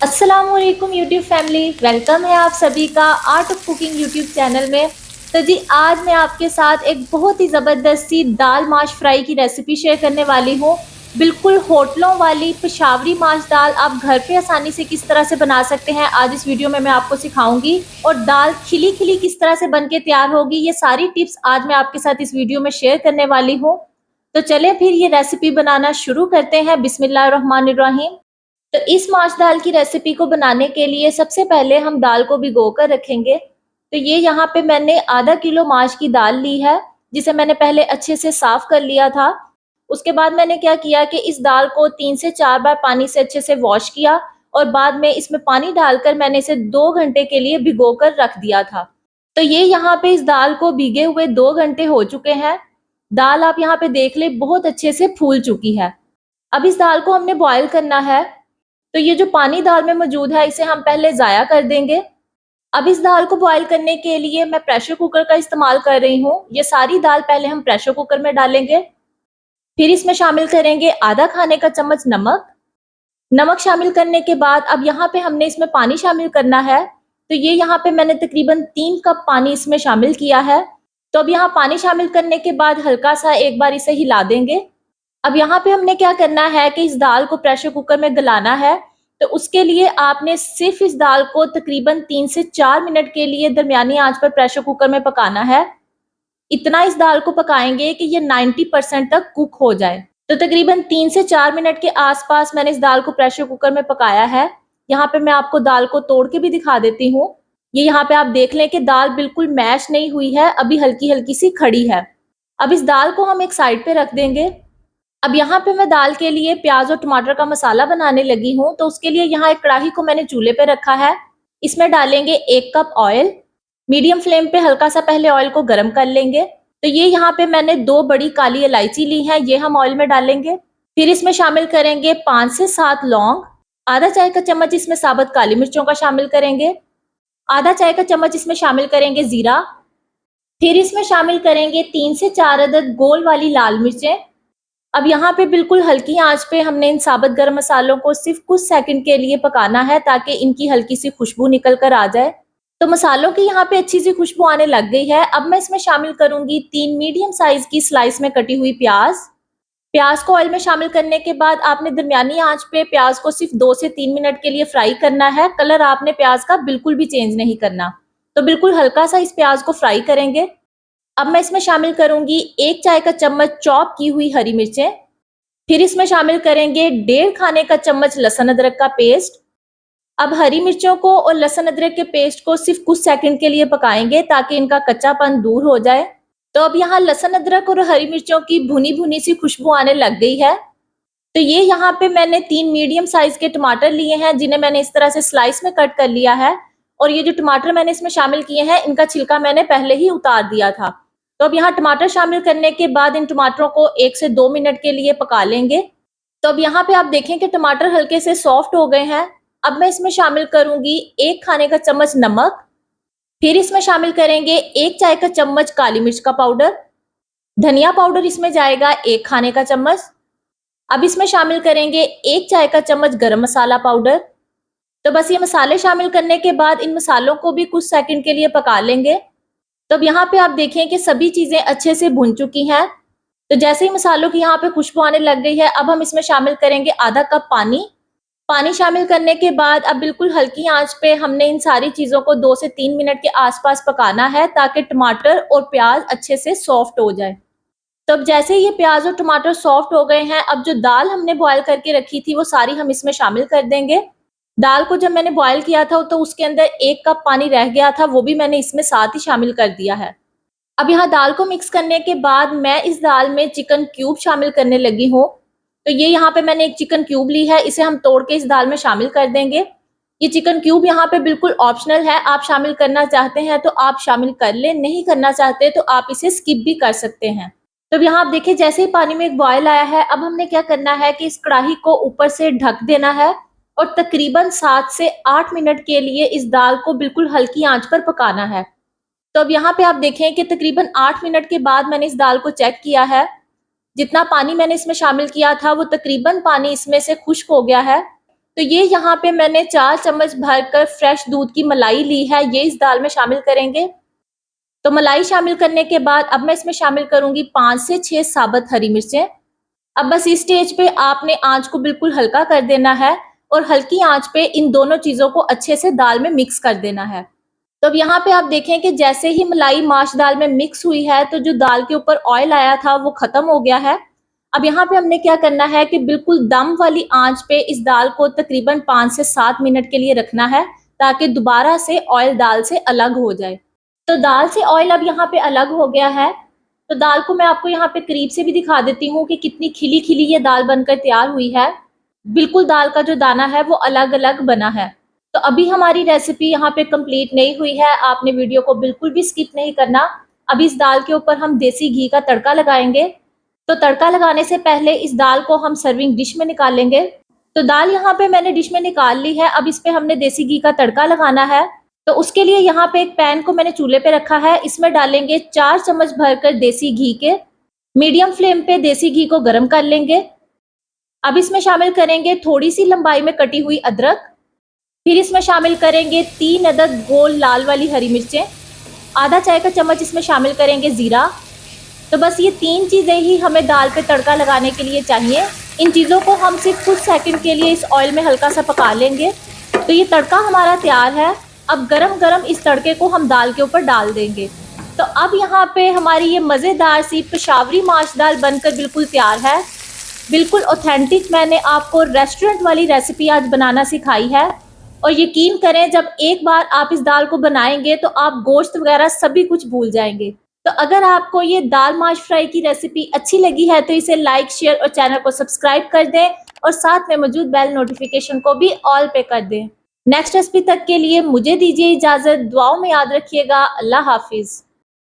अस्सलामुअलैकुम YouTube family, welcome है आप सभी का art of cooking YouTube channel में। तो जी आज मैं आपके साथ एक बहुत ही ज़बरदस्त सी दाल माश फ्राई की रेसिपी शेयर करने वाली हूँ। बिल्कुल होटलों वाली पेशावरी माश दाल आप घर पे आसानी से किस तरह से बना सकते हैं, आज इस वीडियो में मैं आपको सिखाऊंगी। और दाल खिली खिली किस तरह से बन के तैयार होगी, ये सारी टिप्स आज मैं आपके साथ इस वीडियो में शेयर करने वाली हूँ। तो चले फिर ये रेसिपी बनाना शुरू करते हैं। बिस्मिल्लाहिर्रहमानिर्रहीम। तो इस माश दाल की रेसिपी को बनाने के लिए सबसे पहले हम दाल को भिगो कर रखेंगे। तो ये यहाँ पे मैंने आधा किलो माश की दाल ली है, जिसे मैंने पहले अच्छे से साफ कर लिया था। उसके बाद मैंने क्या किया कि इस दाल को 3 से 4 बार पानी से अच्छे से वॉश किया और बाद में इसमें पानी डालकर मैंने इसे 2 घंटे के लिए भिगो कर रख दिया था। तो ये यहाँ पे इस दाल को भीगे हुए 2 घंटे हो चुके हैं। दाल आप यहाँ पे देख ले बहुत अच्छे से फूल चुकी है। अब इस दाल को हमने बॉयल करना है। तो ये जो पानी दाल में मौजूद है इसे हम पहले ज़ाया कर देंगे। अब इस दाल को बॉयल करने के लिए मैं प्रेशर कुकर का इस्तेमाल कर रही हूँ। ये सारी दाल पहले हम प्रेशर कुकर में डालेंगे। फिर इसमें शामिल करेंगे आधा खाने का चम्मच नमक। नमक शामिल करने के बाद अब यहाँ पे हमने इसमें पानी शामिल करना है। तो ये यहाँ पे मैंने तकरीबन 3 कप पानी इसमें शामिल किया है। तो अब यहाँ पानी शामिल करने के बाद हल्का सा एक बार इसे हिला देंगे। अब यहाँ पे हमने क्या करना है कि इस दाल को प्रेशर कुकर में गलाना है। तो उसके लिए आपने सिर्फ इस दाल को तकरीबन 3 से 4 मिनट के लिए दरमियानी आंच पर प्रेशर कुकर में पकाना है। इतना इस दाल को पकाएंगे कि ये 90% तक कुक हो जाए। तो तकरीबन 3 से 4 मिनट के आसपास मैंने इस दाल को प्रेशर कुकर में पकाया है। यहाँ पे मैं आपको दाल को तोड़ के भी दिखा देती हूँ। ये यहाँ पे आप देख लें कि दाल बिल्कुल मैश नहीं हुई है, अभी हल्की हल्की सी खड़ी है। अब इस दाल को हम एक साइड पे रख देंगे। अब यहाँ पे मैं दाल के लिए प्याज और टमाटर का मसाला बनाने लगी हूँ। तो उसके लिए यहाँ एक कढ़ाई को मैंने चूल्हे पे रखा है। इसमें डालेंगे 1 कप ऑयल। मीडियम फ्लेम पे हल्का सा पहले ऑयल को गर्म कर लेंगे। तो ये यहाँ पे मैंने 2 बड़ी काली इलायची ली है, ये हम ऑयल में डालेंगे। फिर इसमें शामिल करेंगे 5 से 7 लौंग। आधा चाय का चम्मच इसमें साबुत काली मिर्चों का शामिल करेंगे। आधा चाय का चम्मच इसमें शामिल करेंगे जीरा। फिर इसमें शामिल करेंगे 3 से 4 अदद गोल वाली लाल मिर्चें। अब यहाँ पे बिल्कुल हल्की आंच पे हमने इन साबुत गरम मसालों को सिर्फ कुछ सेकंड के लिए पकाना है, ताकि इनकी हल्की सी खुशबू निकल कर आ जाए। तो मसालों की यहाँ पे अच्छी सी खुशबू आने लग गई है। अब मैं इसमें शामिल करूंगी 3 मीडियम साइज की स्लाइस में कटी हुई प्याज। प्याज को ऑयल में शामिल करने के बाद आपने दरमियानी आंच पे प्याज को सिर्फ 2 से 3 मिनट के लिए फ्राई करना है। कलर आपने प्याज का बिल्कुल भी चेंज नहीं करना। तो बिल्कुल हल्का सा इस प्याज को फ्राई करेंगे। अब मैं इसमें शामिल करूंगी 1 चाय का चम्मच चॉप की हुई हरी मिर्चें। फिर इसमें शामिल करेंगे 1.5 खाने का चम्मच लहसुन अदरक का पेस्ट। अब हरी मिर्चों को और लहसुन अदरक के पेस्ट को सिर्फ कुछ सेकंड के लिए पकाएंगे, ताकि इनका कच्चापन दूर हो जाए। तो अब यहाँ लहसुन अदरक और हरी मिर्चों की भुनी भुनी सी खुशबू आने लग गई है। तो ये यहाँ पे मैंने 3 मीडियम साइज के टमाटर लिए हैं, जिन्हें मैंने इस तरह से स्लाइस में कट कर लिया है। और ये जो टमाटर मैंने इसमें शामिल किए हैं, इनका छिलका मैंने पहले ही उतार दिया था। तो अब यहाँ टमाटर शामिल करने के बाद इन टमाटरों को 1 से 2 मिनट के लिए पका लेंगे। तो अब यहाँ पे आप देखें कि टमाटर हल्के से सॉफ्ट हो गए हैं। अब मैं इसमें शामिल करूंगी 1 खाने का चम्मच नमक। फिर इसमें शामिल करेंगे 1 चाय का चम्मच काली मिर्च का पाउडर। धनिया पाउडर इसमें जाएगा 1 खाने का चम्मच। अब इसमें शामिल करेंगे 1 चाय का चम्मच गरम मसाला पाउडर। तो बस ये मसाले शामिल करने के बाद इन मसालों को भी कुछ सेकंड के लिए पका लेंगे। तो अब यहाँ पे आप देखें कि सभी चीजें अच्छे से भुन चुकी हैं। तो जैसे ही मसालों की यहाँ पे खुशबू आने लग गई है, अब हम इसमें शामिल करेंगे आधा कप पानी। पानी शामिल करने के बाद अब बिल्कुल हल्की आंच पे हमने इन सारी चीजों को 2 से 3 मिनट के आसपास पकाना है, ताकि टमाटर और प्याज अच्छे से सॉफ्ट हो जाए। तो अब जैसे ये प्याज और टमाटर सॉफ्ट हो गए हैं, अब जो दाल हमने बॉयल करके रखी थी वो सारी हम इसमें शामिल कर देंगे। दाल को जब मैंने बॉयल किया था तो उसके अंदर 1 कप पानी रह गया था, वो भी मैंने इसमें साथ ही शामिल कर दिया है। अब यहाँ दाल को मिक्स करने के बाद मैं इस दाल में चिकन क्यूब शामिल करने लगी हूँ। तो ये यहाँ पे मैंने एक चिकन क्यूब ली है, इसे हम तोड़ के इस दाल में शामिल कर देंगे। ये चिकन क्यूब यहाँ पे बिल्कुल ऑप्शनल है, आप शामिल करना चाहते हैं तो आप शामिल कर लें, नहीं करना चाहते तो आप इसे स्किप भी कर सकते हैं। तो यहाँ आप देखिए जैसे ही पानी में एक बॉयल आया है, अब हमने क्या करना है कि इस कढ़ाई को ऊपर से ढक देना है और तकरीबन 7 से 8 मिनट के लिए इस दाल को बिल्कुल हल्की आंच पर पकाना है। तो अब यहाँ पे आप देखें कि तकरीबन 8 मिनट के बाद मैंने इस दाल को चेक किया है। जितना पानी मैंने इसमें शामिल किया था वो तकरीबन पानी इसमें से खुश्क हो गया है। तो ये यहाँ पे मैंने 4 चम्मच भरकर फ्रेश दूध की मलाई ली है, ये इस दाल में शामिल करेंगे। तो मलाई शामिल करने के बाद अब मैं इसमें शामिल करूँगी 5 से 6 साबुत हरी मिर्चें। अब बस इस स्टेज पे आपने आँच को बिल्कुल हल्का कर देना है और हल्की आँच पे इन दोनों चीज़ों को अच्छे से दाल में मिक्स कर देना है। तो अब यहाँ पे आप देखें कि जैसे ही मलाई माश दाल में मिक्स हुई है, तो जो दाल के ऊपर ऑयल आया था वो खत्म हो गया है। अब यहाँ पे हमने क्या करना है कि बिल्कुल दम वाली आँच पे इस दाल को तकरीबन 5 से 7 मिनट के लिए रखना है, ताकि दोबारा से ऑयल दाल से अलग हो जाए। तो दाल से ऑयल अब यहाँ पे अलग हो गया है। तो दाल को मैं आपको यहाँ पे करीब से भी दिखा देती हूँ कि कितनी खिली-खिली ये दाल बनकर तैयार हुई है। बिल्कुल दाल का जो दाना है वो अलग-अलग बना है। तो अभी हमारी रेसिपी यहाँ पे कंप्लीट नहीं हुई है, आपने वीडियो को बिल्कुल भी स्किप नहीं करना। अभी इस दाल के ऊपर हम देसी घी का तड़का लगाएँगे। तो तड़का लगाने से पहले इस दाल को हम सर्विंग डिश में निकाल लेंगे। तो दाल यहाँ पे मैंने डिश में निकाल ली है, अब इस पे हमने देसी घी का तड़का लगाना है। तो उसके लिए यहाँ पे एक पैन को मैंने चूल्हे पे रखा है, इसमें डालेंगे 4 चम्मच भरकर देसी घी के। मीडियम फ्लेम पे देसी घी को गरम कर लेंगे। अब इसमें शामिल करेंगे थोड़ी सी लंबाई में कटी हुई अदरक। फिर इसमें शामिल करेंगे 3 अदद गोल लाल वाली हरी मिर्चें। आधा चाय का चम्मच इसमें शामिल करेंगे ज़ीरा। तो बस ये 3 चीज़ें ही हमें दाल पे तड़का लगाने के लिए चाहिए। इन चीज़ों को हम सिर्फ कुछ सेकंड के लिए इस ऑयल में हल्का सा पका लेंगे। तो ये तड़का हमारा तैयार है। अब गरम-गरम इस तड़के को हम दाल के ऊपर डाल देंगे। तो अब यहाँ पे हमारी ये मज़ेदार सी पेशावरी माश दाल बनकर बिल्कुल तैयार है। बिल्कुल ऑथेंटिक मैंने आपको रेस्टोरेंट वाली रेसिपी आज बनाना सिखाई है। और यकीन करें, जब एक बार आप इस दाल को बनाएंगे तो आप गोश्त वगैरह सभी कुछ भूल जाएंगे। तो अगर आपको ये दाल माश फ्राई की रेसिपी अच्छी लगी है तो इसे लाइक, शेयर और चैनल को सब्सक्राइब कर दें और साथ में मौजूद बेल नोटिफिकेशन को भी ऑल पे कर दें। नेक्स्ट रेसिपी तक के लिए मुझे दीजिए इजाज़त। दुआओं में याद रखिएगा। अल्लाह हाफिज़।